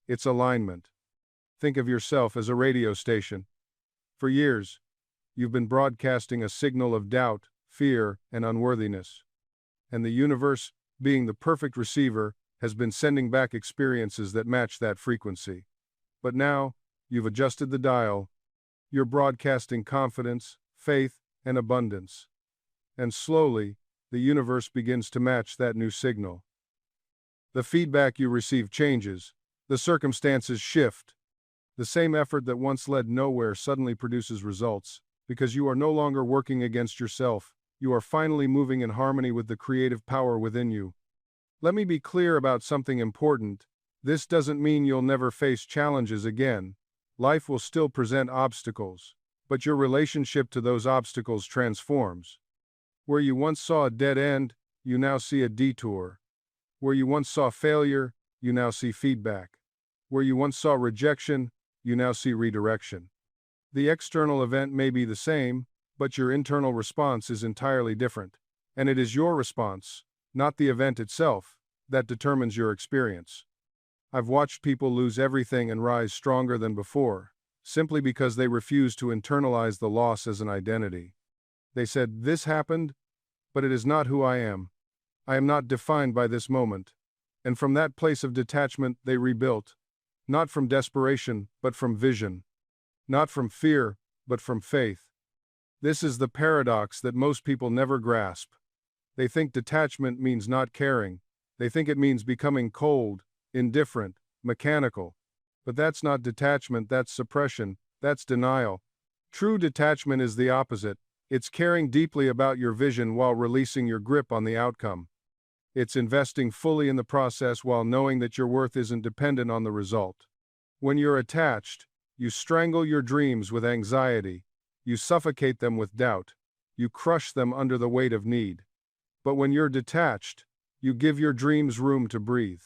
It's alignment. Think of yourself as a radio station. For years, you've been broadcasting a signal of doubt, fear, and unworthiness. And the universe, being the perfect receiver, has been sending back experiences that match that frequency. But now, you've adjusted the dial. You're broadcasting confidence, faith, and abundance. And slowly, the universe begins to match that new signal. The feedback you receive changes. The circumstances shift. The same effort that once led nowhere suddenly produces results, because you are no longer working against yourself. You are finally moving in harmony with the creative power within you. Let me be clear about something important. This doesn't mean you'll never face challenges again. Life will still present obstacles, but your relationship to those obstacles transforms. Where you once saw a dead end, you now see a detour. Where you once saw failure, you now see feedback. Where you once saw rejection, you now see redirection. The external event may be the same, but your internal response is entirely different. And it is your response, not the event itself, that determines your experience. I've watched people lose everything and rise stronger than before, simply because they refused to internalize the loss as an identity. They said, "This happened, but it is not who I am. I am not defined by this moment." And from that place of detachment, they rebuilt. Not from desperation, but from vision. Not from fear, but from faith. This is the paradox that most people never grasp. They think detachment means not caring. They think it means becoming cold, indifferent, mechanical. But that's not detachment, that's suppression, that's denial. True detachment is the opposite. It's caring deeply about your vision while releasing your grip on the outcome. It's investing fully in the process while knowing that your worth isn't dependent on the result. When you're attached, you strangle your dreams with anxiety. You suffocate them with doubt. You crush them under the weight of need. But when you're detached, you give your dreams room to breathe.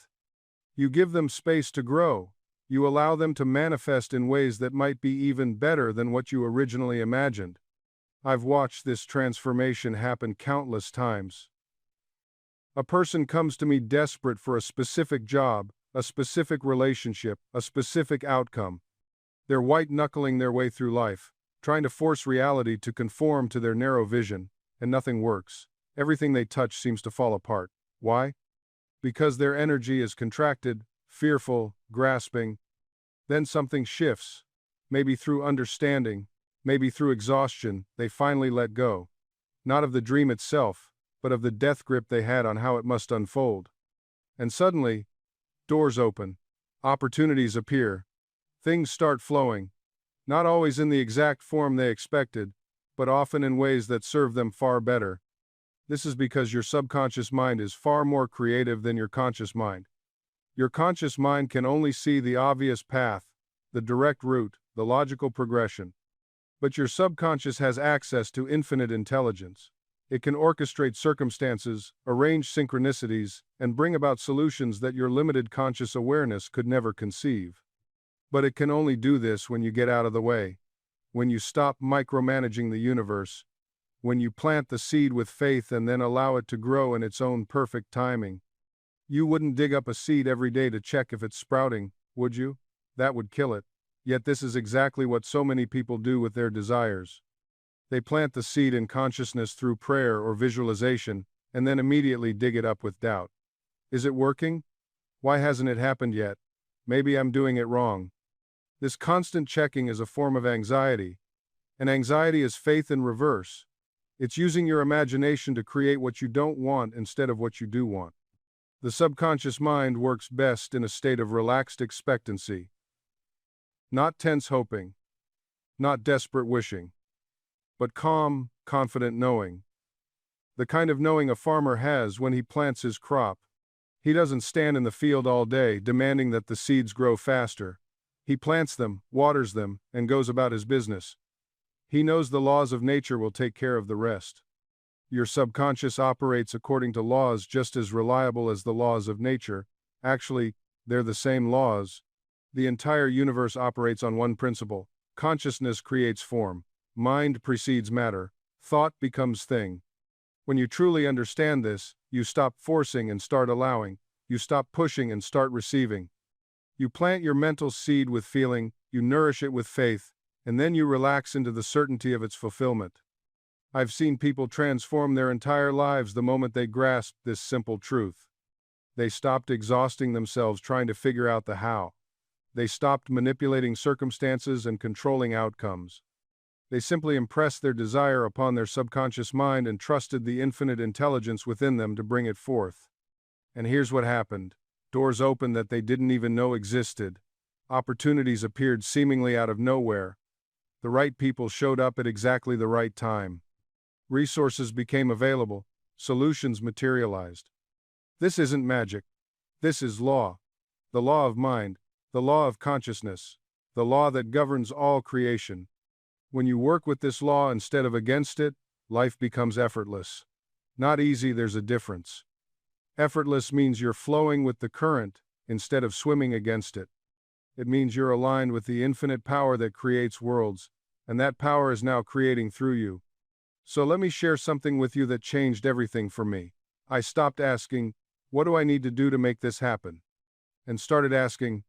You give them space to grow. You allow them to manifest in ways that might be even better than what you originally imagined. I've watched this transformation happen countless times. A person comes to me desperate for a specific job, a specific relationship, a specific outcome. They're white-knuckling their way through life, trying to force reality to conform to their narrow vision, and nothing works. Everything they touch seems to fall apart. Why? Because their energy is contracted, fearful, grasping. Then something shifts. Maybe through understanding, maybe through exhaustion, they finally let go. Not of the dream itself, but of the death grip they had on how it must unfold. And suddenly, doors open, opportunities appear, things start flowing, not always in the exact form they expected, but often in ways that serve them far better. This is because your subconscious mind is far more creative than your conscious mind. Your conscious mind can only see the obvious path, the direct route, the logical progression. But your subconscious has access to infinite intelligence. It can orchestrate circumstances, arrange synchronicities, and bring about solutions that your limited conscious awareness could never conceive. But it can only do this when you get out of the way, when you stop micromanaging the universe, when you plant the seed with faith and then allow it to grow in its own perfect timing. You wouldn't dig up a seed every day to check if it's sprouting, would you? That would kill it. Yet this is exactly what so many people do with their desires. They plant the seed in consciousness through prayer or visualization, and then immediately dig it up with doubt. Is it working? Why hasn't it happened yet? Maybe I'm doing it wrong. This constant checking is a form of anxiety, and anxiety is faith in reverse. It's using your imagination to create what you don't want instead of what you do want. The subconscious mind works best in a state of relaxed expectancy. Not tense hoping, not desperate wishing, but calm, confident knowing. The kind of knowing a farmer has when he plants his crop. He doesn't stand in the field all day demanding that the seeds grow faster. He plants them, waters them, and goes about his business. He knows the laws of nature will take care of the rest. Your subconscious operates according to laws just as reliable as the laws of nature. Actually, they're the same laws. The entire universe operates on one principle. Consciousness creates form. Mind precedes matter. Thought becomes thing. When you truly understand this, you stop forcing and start allowing. You stop pushing and start receiving. You plant your mental seed with feeling, you nourish it with faith, and then you relax into the certainty of its fulfillment. I've seen people transform their entire lives the moment they grasped this simple truth. They stopped exhausting themselves trying to figure out the how. They stopped manipulating circumstances and controlling outcomes. They simply impressed their desire upon their subconscious mind and trusted the infinite intelligence within them to bring it forth. And here's what happened. Doors opened that they didn't even know existed. Opportunities appeared seemingly out of nowhere. The right people showed up at exactly the right time. Resources became available. Solutions materialized. This isn't magic. This is law. The law of mind, the law of consciousness, the law that governs all creation. When you work with this law instead of against it, life becomes effortless. Not easy, there's a difference. Effortless means you're flowing with the current instead of swimming against it. It means you're aligned with the infinite power that creates worlds, and that power is now creating through you. So let me share something with you that changed everything for me. I stopped asking, what do I need to do to make this happen? And started asking,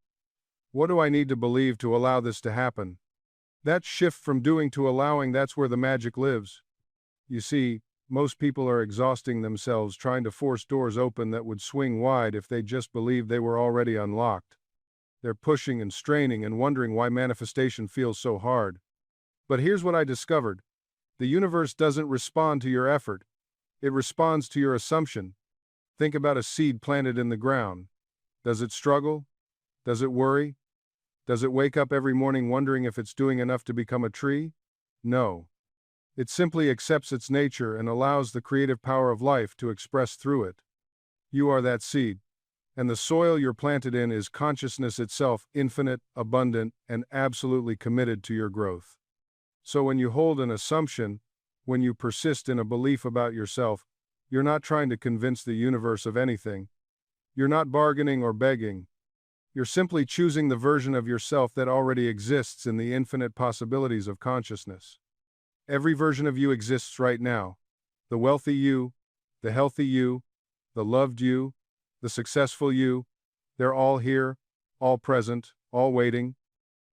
what do I need to believe to allow this to happen? That shift from doing to allowing, that's where the magic lives. You see, most people are exhausting themselves trying to force doors open that would swing wide if they just believed they were already unlocked. They're pushing and straining and wondering why manifestation feels so hard. But here's what I discovered. The universe doesn't respond to your effort. It responds to your assumption. Think about a seed planted in the ground. Does it struggle? Does it worry? Does it wake up every morning wondering if it's doing enough to become a tree? No. It simply accepts its nature and allows the creative power of life to express through it. You are that seed. And the soil you're planted in is consciousness itself, infinite, abundant, and absolutely committed to your growth. So when you hold an assumption, when you persist in a belief about yourself, you're not trying to convince the universe of anything. You're not bargaining or begging. You're simply choosing the version of yourself that already exists in the infinite possibilities of consciousness. Every version of you exists right now. The wealthy you, the healthy you, the loved you, the successful you, they're all here, all present, all waiting.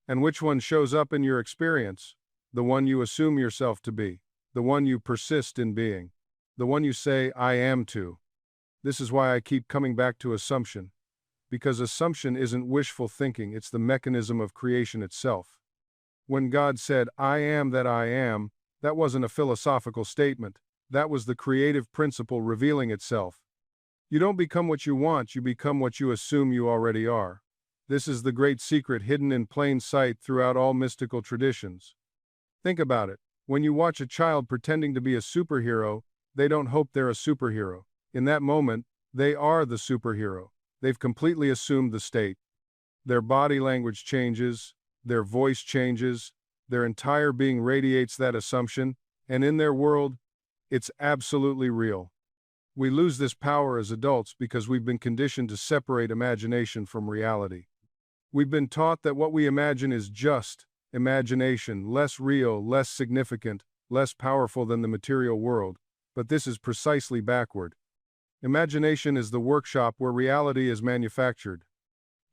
And which one shows up in your experience? The one you assume yourself to be, the one you persist in being, the one you say, I am to. This is why I keep coming back to assumption. Because assumption isn't wishful thinking, it's the mechanism of creation itself. When God said, I am that I am, that wasn't a philosophical statement. That was the creative principle revealing itself. You don't become what you want, you become what you assume you already are. This is the great secret hidden in plain sight throughout all mystical traditions. Think about it. When you watch a child pretending to be a superhero, they don't hope they're a superhero. In that moment, they are the superhero. They've completely assumed the state. Their body language changes, their voice changes, their entire being radiates that assumption, and in their world, it's absolutely real. We lose this power as adults because we've been conditioned to separate imagination from reality. We've been taught that what we imagine is just imagination, less real, less significant, less powerful than the material world, but this is precisely backward. Imagination is the workshop where reality is manufactured.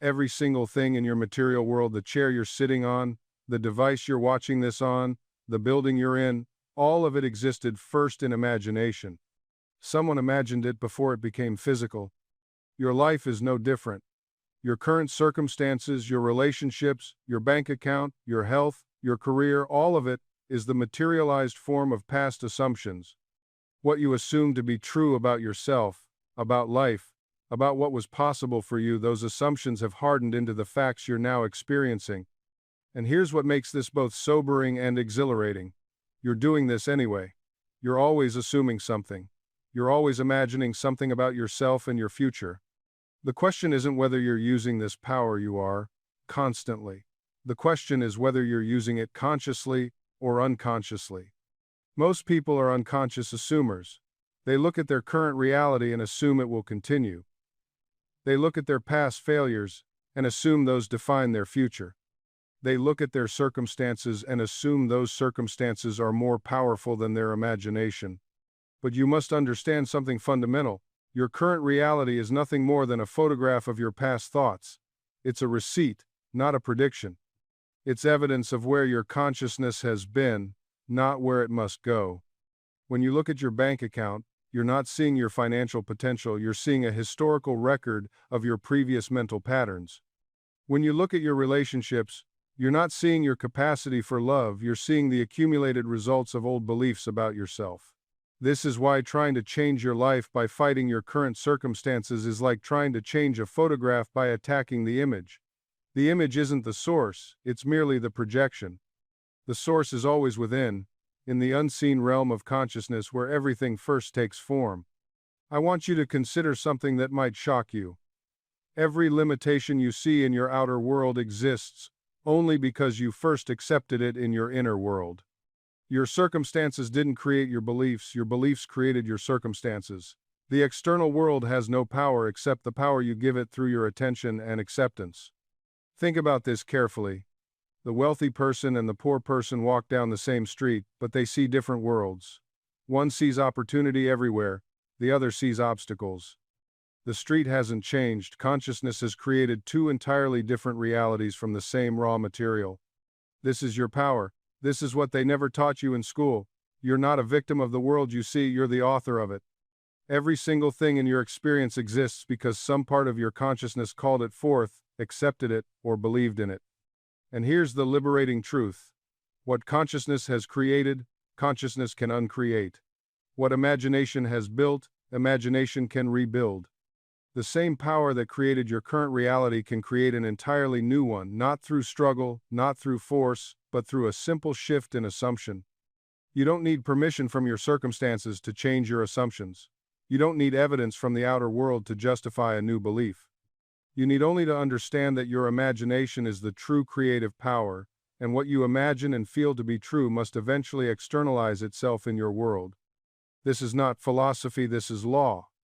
Every single thing in your material world, the chair you're sitting on, the device you're watching this on, the building you're in, all of it existed first in imagination. Someone imagined it before it became physical. Your life is no different. Your current circumstances, your relationships, your bank account, your health, your career, all of it is the materialized form of past assumptions. What you assume to be true about yourself, about life, about what was possible for you, those assumptions have hardened into the facts you're now experiencing. And here's what makes this both sobering and exhilarating. You're doing this anyway. You're always assuming something. You're always imagining something about yourself and your future. The question isn't whether you're using this power, you are, constantly. The question is whether you're using it consciously or unconsciously. Most people are unconscious assumers. They look at their current reality and assume it will continue. They look at their past failures and assume those define their future. They look at their circumstances and assume those circumstances are more powerful than their imagination. But you must understand something fundamental. Your current reality is nothing more than a photograph of your past thoughts. It's a receipt, not a prediction. It's evidence of where your consciousness has been, not where it must go. When you look at your bank account, you're not seeing your financial potential, you're seeing a historical record of your previous mental patterns. When you look at your relationships, you're not seeing your capacity for love, you're seeing the accumulated results of old beliefs about yourself. This is why trying to change your life by fighting your current circumstances is like trying to change a photograph by attacking the image. The image isn't the source, it's merely the projection. The source is always within, in the unseen realm of consciousness where everything first takes form. I want you to consider something that might shock you. Every limitation you see in your outer world exists only because you first accepted it in your inner world. Your circumstances didn't create your beliefs created your circumstances. The external world has no power except the power you give it through your attention and acceptance. Think about this carefully. The wealthy person and the poor person walk down the same street, but they see different worlds. One sees opportunity everywhere, the other sees obstacles. The street hasn't changed, consciousness has created two entirely different realities from the same raw material. This is your power. This is what they never taught you in school. You're not a victim of the world you see, you're the author of it. Every single thing in your experience exists because some part of your consciousness called it forth, accepted it, or believed in it. And here's the liberating truth. What consciousness has created, consciousness can uncreate. What imagination has built, imagination can rebuild. The same power that created your current reality can create an entirely new one, not through struggle, not through force, but through a simple shift in assumption. You don't need permission from your circumstances to change your assumptions. You don't need evidence from the outer world to justify a new belief. You need only to understand that your imagination is the true creative power, and what you imagine and feel to be true must eventually externalize itself in your world. This is not philosophy, this is law.